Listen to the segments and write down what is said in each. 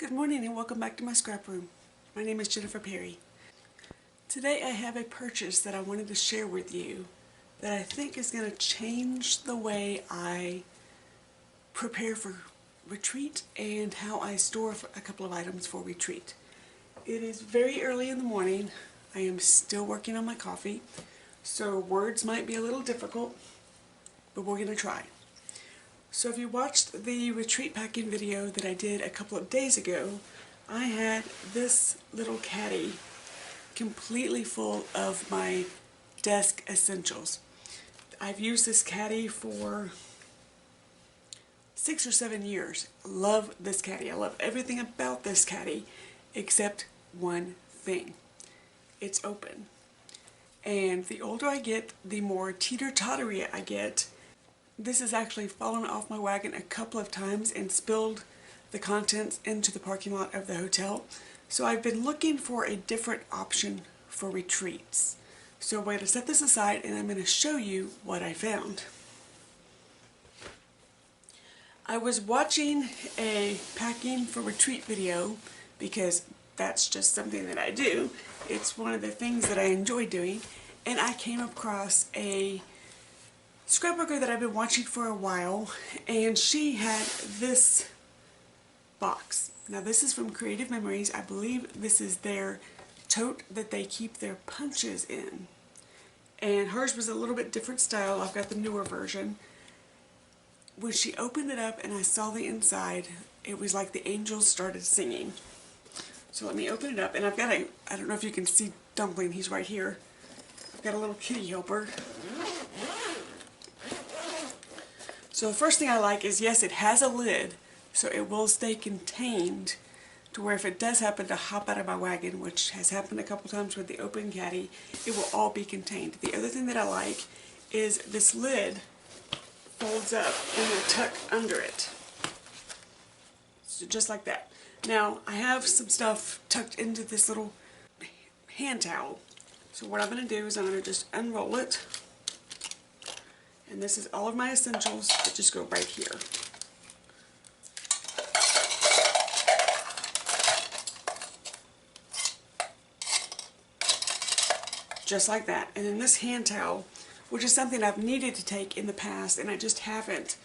Good morning and welcome back to my scrap room. My name is Jennifer Perry. Today I have a purchase that I wanted to share with you that I think is going to change the way I prepare for retreat and how I store a couple of items for retreat. It is very early in the morning. I am still working on my coffee, so words might be a little difficult, but we're going to try. So if you watched the retreat packing video that I did a couple of days ago, I had this little caddy completely full of my desk essentials. I've used this caddy for 6 or 7 years. I love this caddy. I love everything about this caddy except one thing. It's open. And the older I get, the more teeter-tottery I get. This has actually fallen off my wagon a couple of times and spilled the contents into the parking lot of the hotel. So I've been looking for a different option for retreats. So I'm going to set this aside and I'm going to show you what I found. I was watching a packing for retreat video because that's just something that I do. It's one of the things that I enjoy doing, and I came across a scrapbooker that I've been watching for a while, and she had this box. Now this is from Creative Memories. I believe this is their tote that they keep their punches in. And hers was a little bit different style. I've got the newer version. When she opened it up and I saw the inside, it was like the angels started singing. So let me open it up, and I've got a, I don't know if you can see Dumpling, he's right here. I've got a little kitty helper. So the first thing I like is, yes, it has a lid, so it will stay contained to where if it does happen to hop out of my wagon, which has happened a couple times with the open caddy, it will all be contained. The other thing that I like is this lid folds up and will tuck under it. So just like that. Now, I have some stuff tucked into this little hand towel. So what I'm going to do is I'm going to just unroll it. And this is all of my essentials that just go right here. Just like that. And then this hand towel, which is something I've needed to take in the past and I just haven't.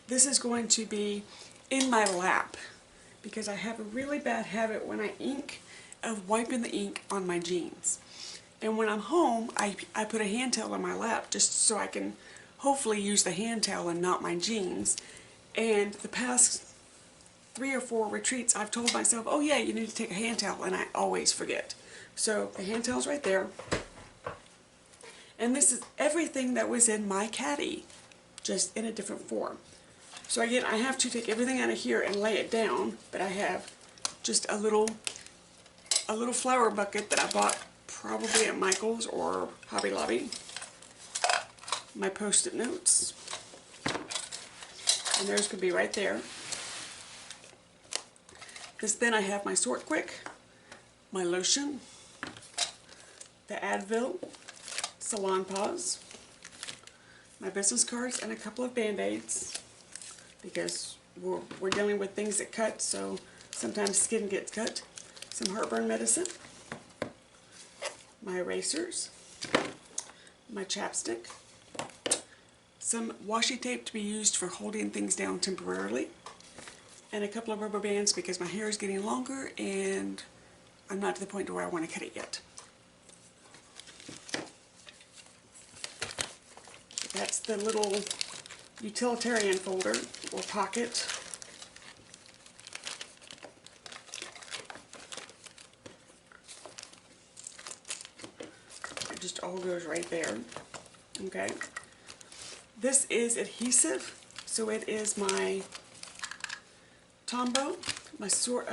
This is going to be in my lap because I have a really bad habit when I ink of wiping the ink on my jeans. And when I'm home, I put a hand towel on my lap just so I can hopefully use the hand towel and not my jeans. And the past 3 or 4 retreats, I've told myself, oh yeah, you need to take a hand towel, and I always forget. So the hand towel's right there. And this is everything that was in my caddy, just in a different form. So again, I have to take everything out of here and lay it down, but I have just a little flower bucket that I bought probably at Michael's or Hobby Lobby. My post-it notes, and theirs could be right there. Then I have my Sort Quick, my lotion, the Advil, Salon Paws, my business cards, and a couple of Band-Aids because we're dealing with things that cut, so sometimes skin gets cut. Some heartburn medicine, my erasers, my chapstick, some washi tape to be used for holding things down temporarily, and a couple of rubber bands because my hair is getting longer and I'm not to the point where I want to cut it yet. That's the little utilitarian folder or pocket. It just all goes right there. Okay. This is adhesive, so it is my Tombow, my score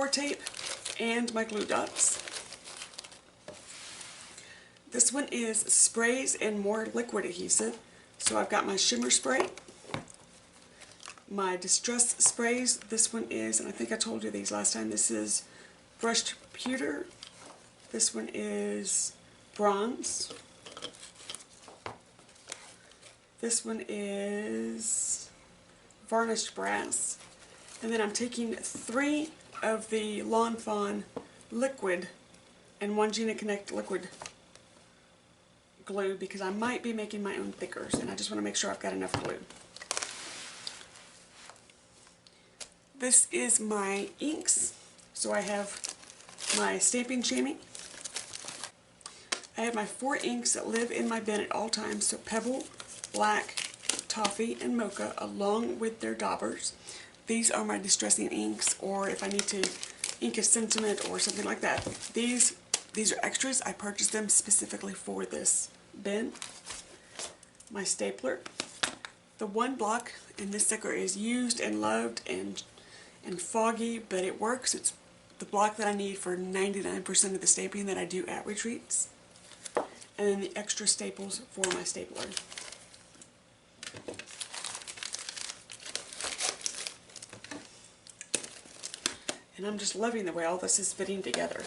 tape, and my glue dots. This one is sprays and more liquid adhesive, so I've got my shimmer spray, my distress sprays. This one is, and I think I told you these last time, this is brushed pewter. This one is bronze. This one is varnished brass. And then I'm taking 3 of the Lawn Fawn liquid and one Gina Connect liquid glue because I might be making my own thickers and I just want to make sure I've got enough glue. This is my inks. So I have my stamping chamois. I have my 4 inks that live in my bin at all times, so Pebble, Black, Toffee, and Mocha, along with their daubers. These are my distressing inks, or if I need to ink a sentiment or something like that. These are extras. I purchased them specifically for this bin. My stapler. The one block in this sticker is used and loved and foggy, but it works. It's the block that I need for 99% of the stamping that I do at retreats. And then the extra staples for my stapler. And I'm just loving the way all this is fitting together.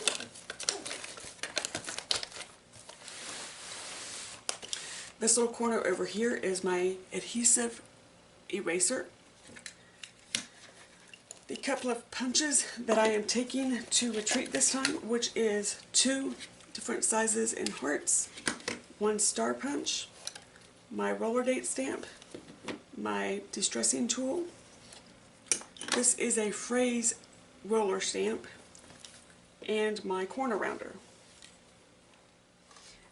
This little corner over here is my adhesive eraser. The couple of punches that I am taking to retreat this time, which is 2 different sizes in hearts, 1 star punch, my roller date stamp, my distressing tool. This is a phrase roller stamp, and my corner rounder.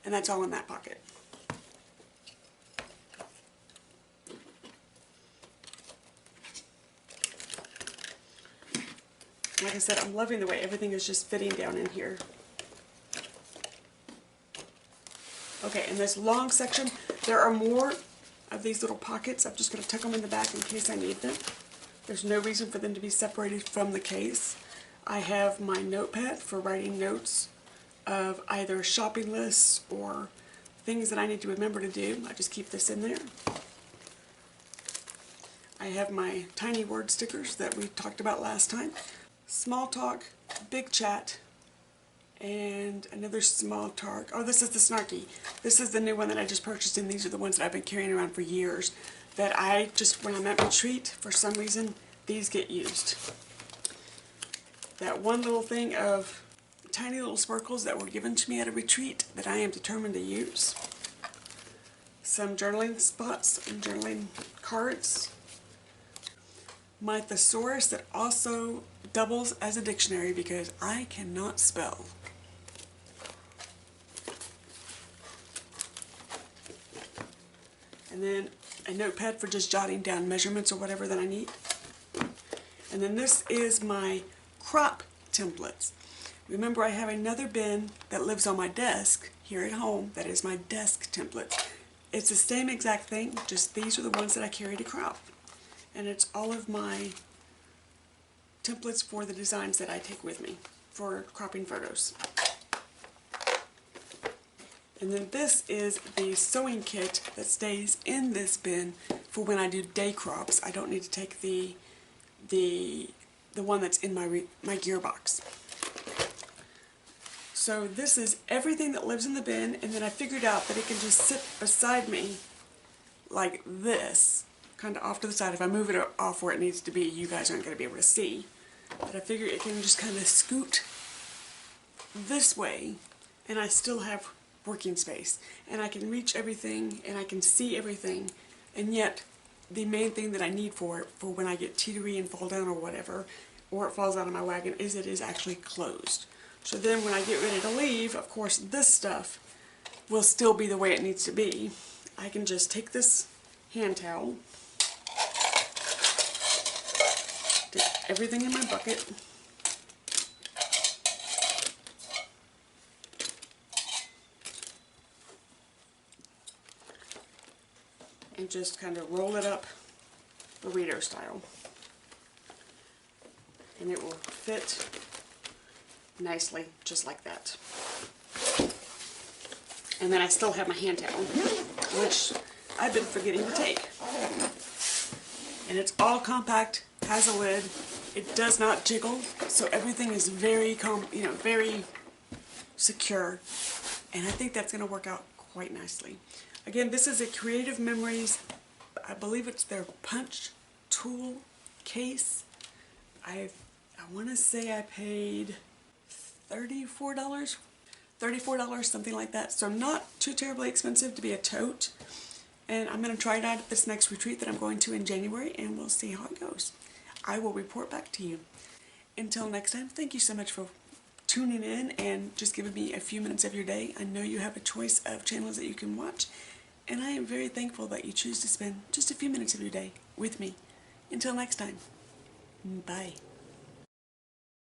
And that's all in that pocket. Like I said, I'm loving the way everything is just fitting down in here. Okay, in this long section, there are more of these little pockets. I'm just going to tuck them in the back in case I need them. There's no reason for them to be separated from the case. I have my notepad for writing notes of either shopping lists or things that I need to remember to do. I just keep this in there. I have my tiny word stickers that we talked about last time. Small talk, big chat, and another small talk. Oh, this is the snarky. This is the new one that I just purchased, and these are the ones that I've been carrying around for years. That I just, when I'm at retreat, for some reason, these get used. That one little thing of tiny little sparkles that were given to me at a retreat that I am determined to use. Some journaling spots and journaling cards. My thesaurus that also doubles as a dictionary because I cannot spell. And then a notepad for just jotting down measurements or whatever that I need. And then this is my crop templates. Remember, I have another bin that lives on my desk here at home that is my desk templates. It's the same exact thing, just these are the ones that I carry to crop. And it's all of my templates for the designs that I take with me for cropping photos. And then this is the sewing kit that stays in this bin for when I do day crops. I don't need to take the one that's in my gearbox. So this is everything that lives in the bin, and then I figured out that it can just sit beside me like this, kind of off to the side. If I move it off where it needs to be, you guys aren't going to be able to see. But I figure it can just kind of scoot this way, and I still have working space. And I can reach everything, and I can see everything, and yet the main thing that I need for it, for when I get teetery and fall down or whatever, or it falls out of my wagon, is it is actually closed. So then when I get ready to leave, of course this stuff will still be the way it needs to be. I can just take this hand towel, dip everything in my bucket, and just kind of roll it up burrito style. And it will fit nicely just like that. And then I still have my hand towel, which I've been forgetting to take. And it's all compact, has a lid, it does not jiggle, so everything is very very secure. And I think that's going to work out quite nicely. Again, this is a Creative Memories, I believe it's their punch tool case. I want to say I paid $34, something like that. So not too terribly expensive to be a tote. And I'm going to try it out at this next retreat that I'm going to in January, and we'll see how it goes. I will report back to you. Until next time, thank you so much for tuning in and just giving me a few minutes of your day. I know you have a choice of channels that you can watch, and I am very thankful that you choose to spend just a few minutes of your day with me. Until next time, bye.